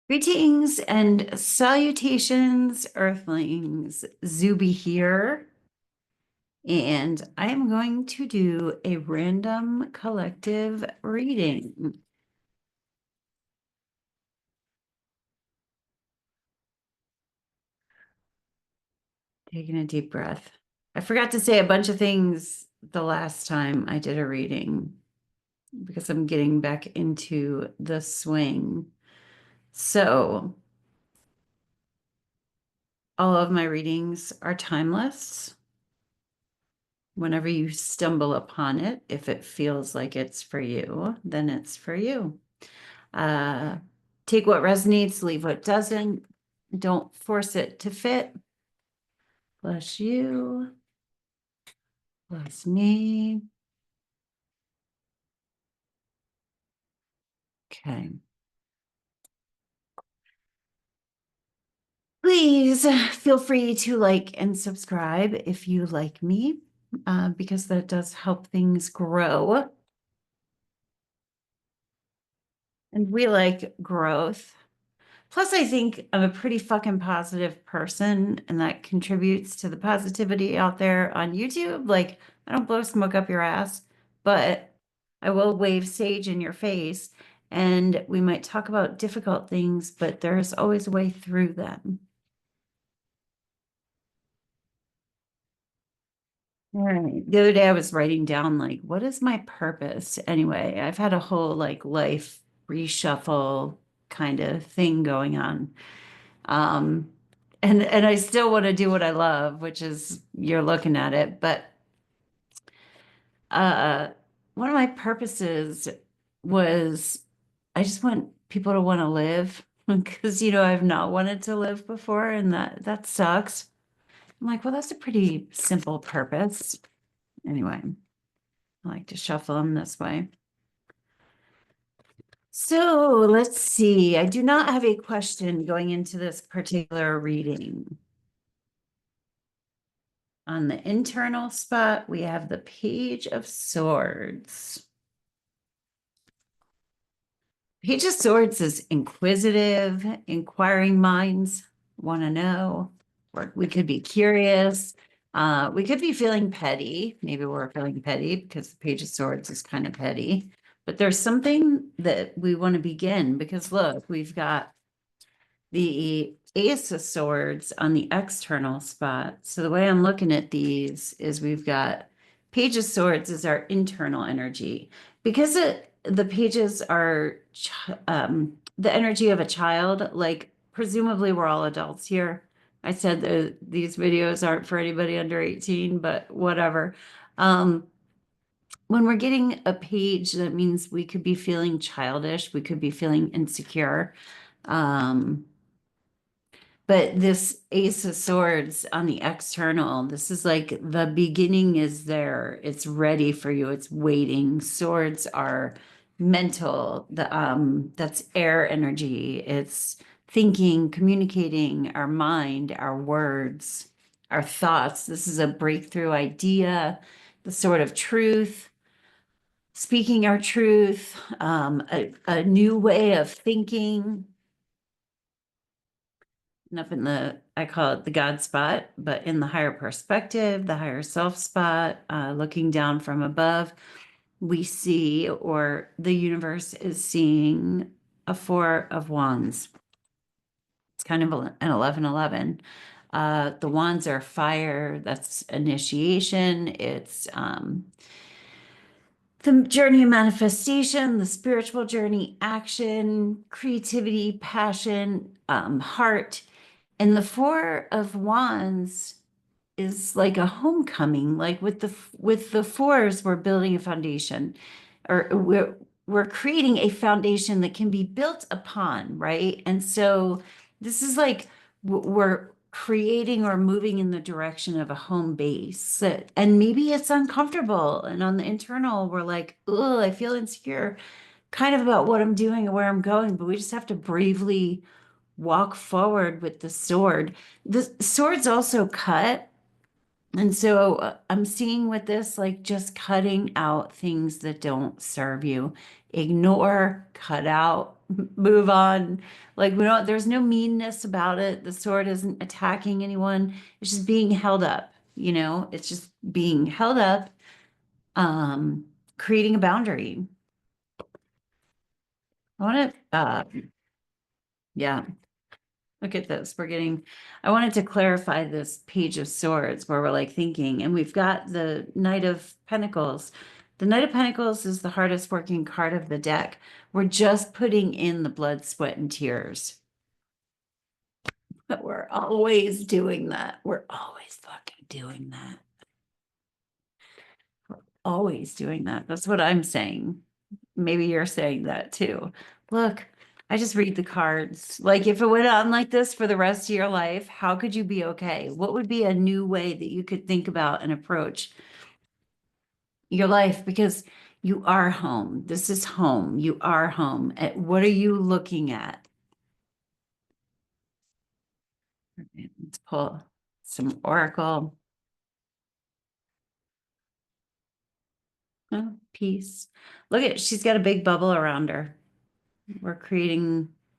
Greetings and salutations, Earthlings. Zube here, and I am going to do a random collective reading. Taking a deep breath. I forgot to say a bunch of things the last time I did a reading because I'm getting back into the swing. So, all of my readings are timeless. Whenever you stumble upon it, if it feels like it's for you, then it's for you. Uh, take what resonates, leave what doesn't. Don't force it to fit. Bless you. Bless me. Okay. Please feel free to like and subscribe if you like me, because that does help things grow. And we like growth. Plus, I think I'm a pretty fucking positive person, and that contributes to the positivity out there on YouTube. Like, I don't blow smoke up your ass, but I will wave sage in your face, and we might talk about difficult things, but there's always a way through them. All right. The other day I was writing down, like, what is my purpose? Anyway, I've had a whole like life reshuffle kind of thing going on. Um, and I still want to do what I love, which is you're looking at it. But uh, one of my purposes was I just want people to want to live because I've not wanted to live before, and that sucks. I'm like, well, that's a pretty simple purpose. Anyway, I like to shuffle them this way. So let's see. I do not have a question going into this particular reading. On the internal spot, we have the Page of Swords. Page of Swords is inquisitive, inquiring minds want to know, or we could be curious. We could be feeling petty. Maybe we're feeling petty because the Page of Swords is kind of petty. But there's something that we want to begin because look, we've got the Ace of Swords on the external spot. So the way I'm looking at these is we've got Page of Swords is our internal energy. Because the pages are the energy of a child, like presumably we're all adults here. I said that these videos aren't for anybody under 18, but whatever. Um, when we're getting a page, that means we could be feeling childish, we could be feeling insecure. Um, but this Ace of Swords on the external, this is like the beginning is there. It's ready for you. It's waiting. Swords are mental. That's air energy. It's thinking, communicating, our mind, our words, our thoughts. This is a breakthrough idea, the sword of truth, speaking our truth, a new way of thinking. And up in I call it the God spot, but in the higher perspective, the higher self spot, looking down from above, we see, or the universe is seeing, a Four of Wands. It's kind of an 11-11. The wands are fire, that's initiation. It's the journey of manifestation, the spiritual journey, action, creativity, passion, heart. And the Four of Wands is like a homecoming. Like with the fours, we're building a foundation, or we're creating a foundation that can be built upon, right? And so this is like we're creating or moving in the direction of a home base. And maybe it's uncomfortable. And on the internal, we're like, oh, I feel insecure, kind of about what I'm doing and where I'm going, but we just have to bravely walk forward with the sword. The swords also cut. And so I'm seeing with this, like just cutting out things that don't serve you. Ignore, cut out, move on. Like we don't, there's no meanness about it. The sword isn't attacking anyone. It's just being held up, you know? It's just being held up, um, creating a boundary. I want to, yeah. Look at this. I wanted to clarify this Page of Swords where we're like thinking, and we've got the Knight of Pentacles. The Knight of Pentacles is the hardest working card of the deck. We're just putting in the blood, sweat, and tears. But we're always doing that. We're always fucking doing that. We're always doing that. That's what I'm saying. Maybe you're saying that too. Look, I just read the cards. Like if it went on like this for the rest of your life, how could you be okay? What would be a new way that you could think about and approach your life? Because you are home. This is home. You are home. What are you looking at? Let's pull some oracle. Oh, peace. Look at, she's got a big bubble around her.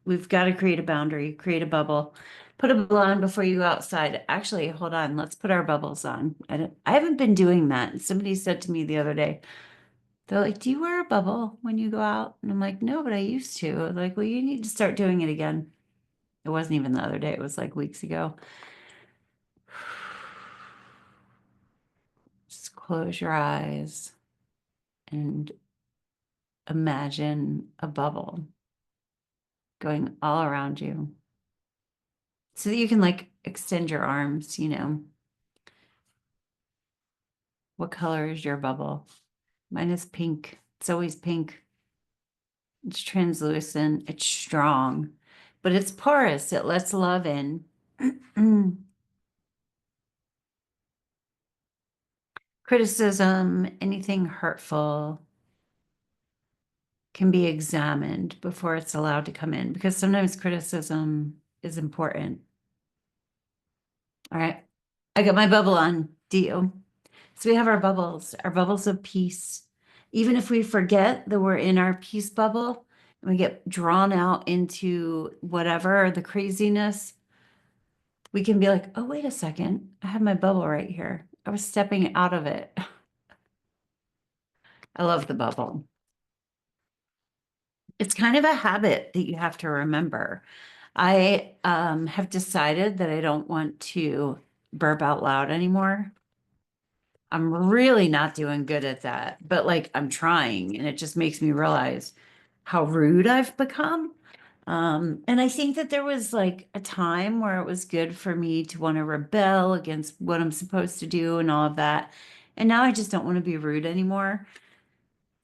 We've got to create a boundary, create a bubble, put a bubble on before you go outside. Actually, hold on, let's put our bubbles on. I haven't been doing that. Somebody said to me the other day, they're like, do you wear a bubble when you go out? And I'm like, no, but I used to. Like, well, you need to start doing it again. It wasn't even the other day, it was like weeks ago. Just close your eyes and imagine a bubble going all around you so that you can like extend your arms, you know. What color is your bubble? Mine is pink. It's always pink. It's translucent. It's strong, but it's porous. It lets love in. Criticism, anything hurtful can be examined before it's allowed to come in because sometimes criticism is important. All right. I got my bubble on. Do you? So we have our bubbles of peace. Even if we forget that we're in our peace bubble and we get drawn out into whatever the craziness, we can be like, oh, wait a second. I have my bubble right here. I was stepping out of it. I love the bubble. It's kind of a habit that you have to remember. I have decided that I don't want to burp out loud anymore. I'm really not doing good at that, but like I'm trying, and it just makes me realize how rude I've become. And I think that there was like a time where it was good for me to want to rebel against what I'm supposed to do and all of that. And now I just don't want to be rude anymore.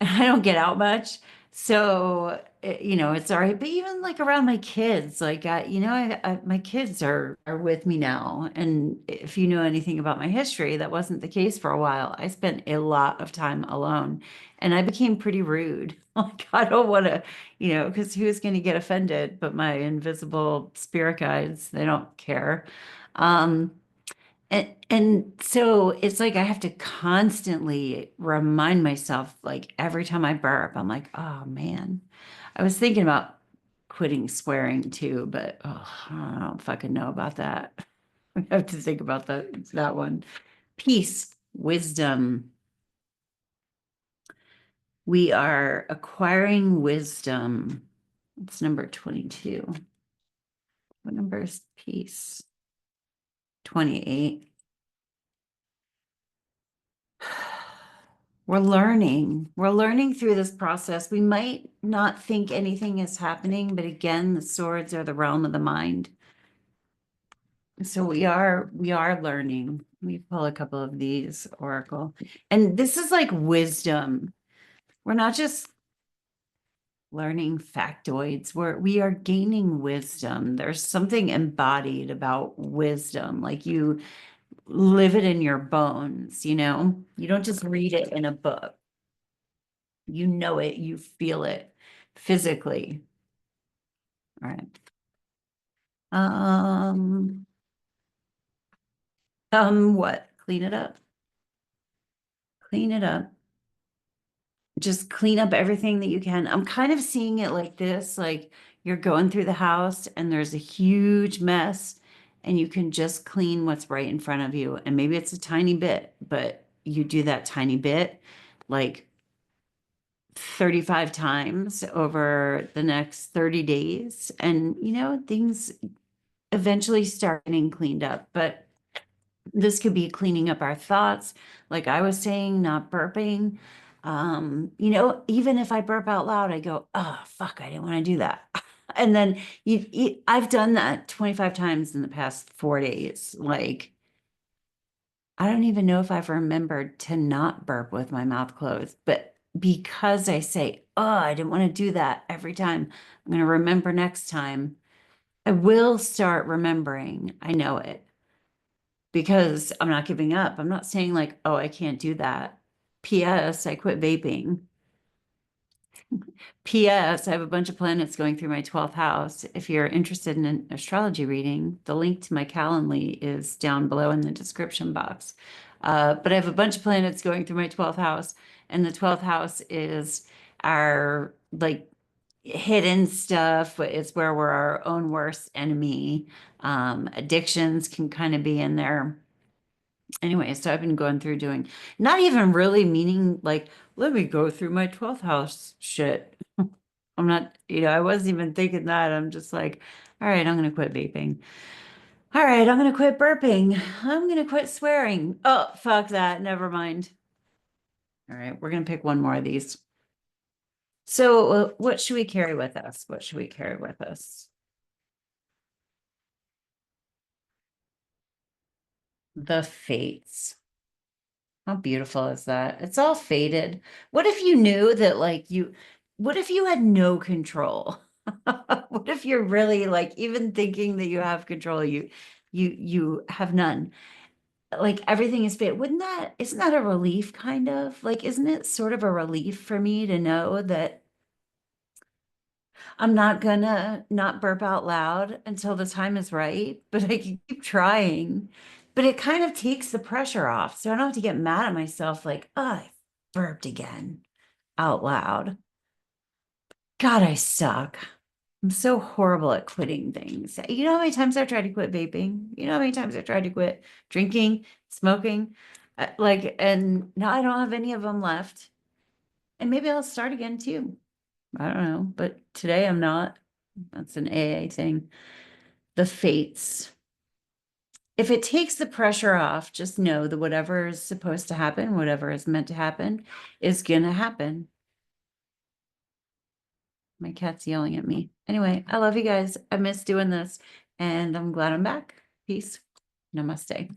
I don't get out much. So, you know, it's all right. But even like around my kids, like, my kids are with me now. And if you know anything about my history, that wasn't the case for a while. I spent a lot of time alone and I became pretty rude. Like, I don't want to, you know, because who's going to get offended? But my invisible spirit guides, they don't care. Um, and so it's like I have to constantly remind myself, like every time I burp, I'm like, oh man. I was thinking about quitting swearing too, but oh, I don't fucking know about that. I have to think about that one. Peace, wisdom. We are acquiring wisdom. It's number 22. What number is peace? 28. We're learning. We're learning through this process. We might not think anything is happening, but again, the swords are the realm of the mind. So we are learning. Let me pull a couple of these oracle. And this is like wisdom. We're not just learning factoids. We are gaining wisdom. There's something embodied about wisdom. Like you live it in your bones, you know? You don't just read it in a book. You know it, you feel it physically. All right. Um, what? clean it up. Clean it up. Just clean up everything that you can. I'm kind of seeing it like this, like you're going through the house and there's a huge mess and you can just clean what's right in front of you. And maybe it's a tiny bit, but you do that tiny bit like 35 times over the next 30 days. And, things eventually start getting cleaned up. But this could be cleaning up our thoughts, like I was saying, not burping. Even if I burp out loud, I go, oh, fuck, I didn't want to do that. And then I've done that 25 times in the past 4 days. Like, I don't even know if I've remembered to not burp with my mouth closed, but because I say, oh, I didn't want to do that every time, I'm going to remember next time. I will start remembering. I know it because I'm not giving up. I'm not saying like, oh, I can't do that. P.S. I quit vaping. P.S. I have a bunch of planets going through my 12th house. If you're interested in an astrology reading, the link to my Calendly is down below in the description box. But I have a bunch of planets going through my 12th house, and the 12th house is our like hidden stuff. It's where we're our own worst enemy. Addictions can kind of be in there. Anyway, so I've been going through doing not even really meaning like, let me go through my 12th house shit. I'm not, I wasn't even thinking that. I'm just like, all right, I'm going to quit vaping. All right, I'm going to quit burping. I'm going to quit swearing. Oh, fuck that. Never mind. All right, we're going to pick one more of these. So, what should we carry with us? What should we carry with us? The fates. How beautiful is that? It's all faded. What if you knew that, like, what if you had no control? What if you're really like, even thinking that you have control, you have none. Like everything is fate. Isn't that a relief kind of? Like, isn't it sort of a relief for me to know that I'm not gonna not burp out loud until the time is right, but I can keep trying. But it kind of takes the pressure off. So I don't have to get mad at myself like, oh, I burped again out loud. God, I suck. I'm so horrible at quitting things. You know how many times I've tried to quit vaping? You know how many times I've tried to quit drinking, smoking? And now I don't have any of them left. And maybe I'll start again too. I don't know, but today I'm not. That's an AA thing. The fates. If it takes the pressure off, just know that whatever is supposed to happen, whatever is meant to happen, is gonna happen. My cat's yelling at me. Anyway, I love you guys. I miss doing this, and I'm glad I'm back. Peace. Namaste.